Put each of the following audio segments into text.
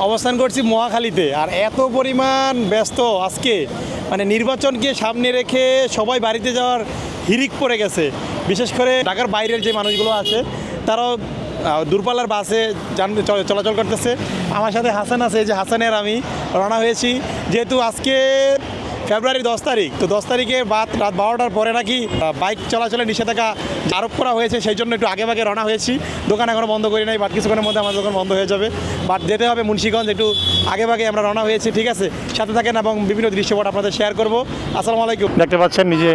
অবস্থান করছি মহাখালীতে। আর এত পরিমাণ ব্যস্ত আজকে, মানে নির্বাচনকে সামনে রেখে সবাই বাড়িতে যাওয়ার হিড়িক পড়ে গেছে। বিশেষ করে ঢাকার বাইরের যে মানুষগুলো আছে তারাও দূরপাল্লার বাসে চলাচল করতেছে। আমার সাথে হাসান আছে, যে হাসানের আমি রওনা হয়েছি। যেহেতু আজকে ফেব্রুয়ারি 10 তারিখ, তো 10 তারিখে রাত 12টার পরে নাকি বাইক চলাচলের নিষেধাজ্ঞা আরোপ করা হয়েছে, সেই জন্য একটু আগে রওনা হয়েছি। দোকান এখনও বন্ধ করি নাই, বাট কিছুক্ষণের মধ্যে আমার দোকান বন্ধ হয়ে যাবে। বাট যেতে হবে মুন্সিগঞ্জ, একটু আগে আমরা রওনা হয়েছি। ঠিক আছে, সাথে থাকেন এবং বিভিন্ন দৃশ্যপট আপনাদের শেয়ার করব। আসসালামু আলাইকুম। দেখতে পাচ্ছেন নিজে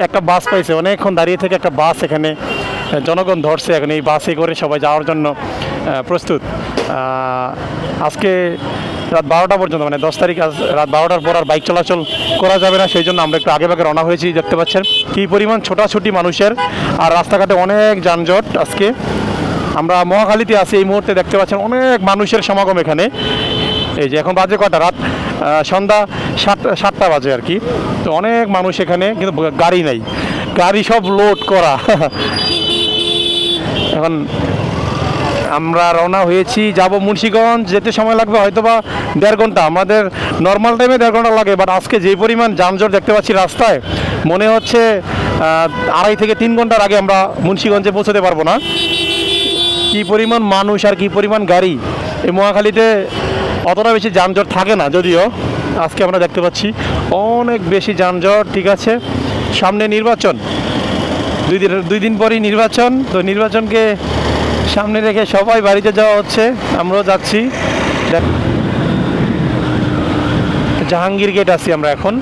একটা বাস পাইছে, অনেকক্ষণ দাঁড়িয়ে থেকে একটা বাস এখানে জনগণ ধরছে। এখন এই বাসে করে সবাই যাওয়ার জন্য প্রস্তুত। আজকে রাত 12টা পর্যন্ত, মানে 10 তারিখ রাত 12টার পর আর বাইক চলাচল করা যাবে না, সেই জন্য আমরা একটু আগে রওনা হয়েছি। দেখতে পাচ্ছেন কী পরিমাণ ছোটাছুটি মানুষের, আর রাস্তাঘাটে অনেক যানজট। আজকে আমরা মহাখালীতে আছি এই মুহূর্তে, দেখতে পাচ্ছেন অনেক মানুষের সমাগম এখানে। এই যে এখন বাজে কটা, রাত সন্ধ্যা 7টা বাজে আর কি। তো অনেক মানুষ এখানে, কিন্তু গাড়ি নেই, গাড়ি সব লোড করা। এখন আমরা রওনা হয়েছি, যাব মুন্সিগঞ্জ। যেতে সময় লাগবে হয়তো বা 1.5 ঘন্টা। আমাদের নর্মাল টাইমে 1.5 ঘন্টা লাগে, বাট আজকে যে পরিমাণ যানজট দেখতে পাচ্ছি রাস্তায়, মনে হচ্ছে 2.5 থেকে 3 ঘন্টার আগে আমরা মুন্সিগঞ্জে পৌঁছতে পারবো না। কী পরিমাণ মানুষ আর কী পরিমাণ গাড়ি! এই মহাখালীতে অতটা বেশি যানজট থাকে না, যদিও আজকে আমরা দেখতে পাচ্ছি অনেক বেশি যানজট। ঠিক আছে, সামনে নির্বাচন, 2 দিন পরই নির্বাচন। তো নির্বাচনকে সামনে রেখে সবাই বাড়িতে যাওয়া হচ্ছে, আমরাও যাচ্ছি। জাহাঙ্গীর গেট আছি আমরা এখন।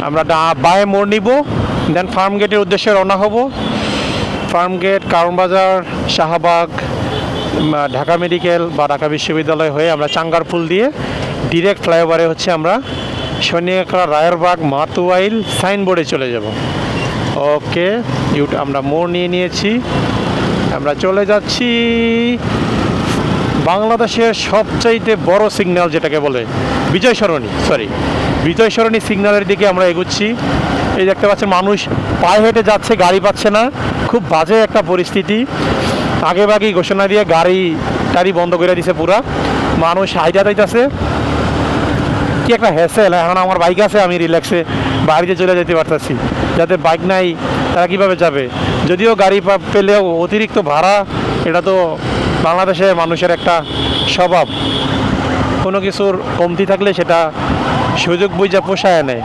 আমরা বায়ে মোড় নিব, দেন ফার্ম গেটের উদ্দেশ্যে রওনা হব। ফার্ম গেট, কারণ বাজার, শাহবাগ, ঢাকা মেডিকেল বা ঢাকা বিশ্ববিদ্যালয় হয়ে আমরা চাঙ্গারপুল দিয়ে ডিরেক্ট ফ্লাইওভারে হচ্ছে আমরা সৈনিকরা, রায়েরবাগ, মাতুয়াইল সাইনবোর্ডে চলে যাব। ওকে, আমরা মোড় নিয়েছি, আমরা চলে যাচ্ছি বাংলাদেশের সবচাইতে বড় সিগন্যাল যেটাকে বলে বিজয় সরণি সিগন্যালের দিকে আমরা এগুচ্ছি। এই দেখতে পাচ্ছেন মানুষ পায়ে হেঁটে যাচ্ছে, গাড়ি পাচ্ছে না, খুব বাজে একটা পরিস্থিতি। আগেভাগেই ঘোষণা দিয়ে গাড়ি বন্ধ করে দিছে পুরা, মানুষ হাইটা যাইতেছে। কি একটা হ্যাসেল! এখন আমার বাইক আছে, আমি রিল্যাক্সে বাড়িতে চলে যেতে পারতেছি। যাদের বাইক নাই তারা কীভাবে যাবে? যদিও গাড়ি পেলেও অতিরিক্ত ভাড়া, এটা তো বাংলাদেশে মানুষের একটা স্বভাব। কোনো কিছুর কমতি থাকলে সেটা সুযোগ বুঝে পোষায় নেয়।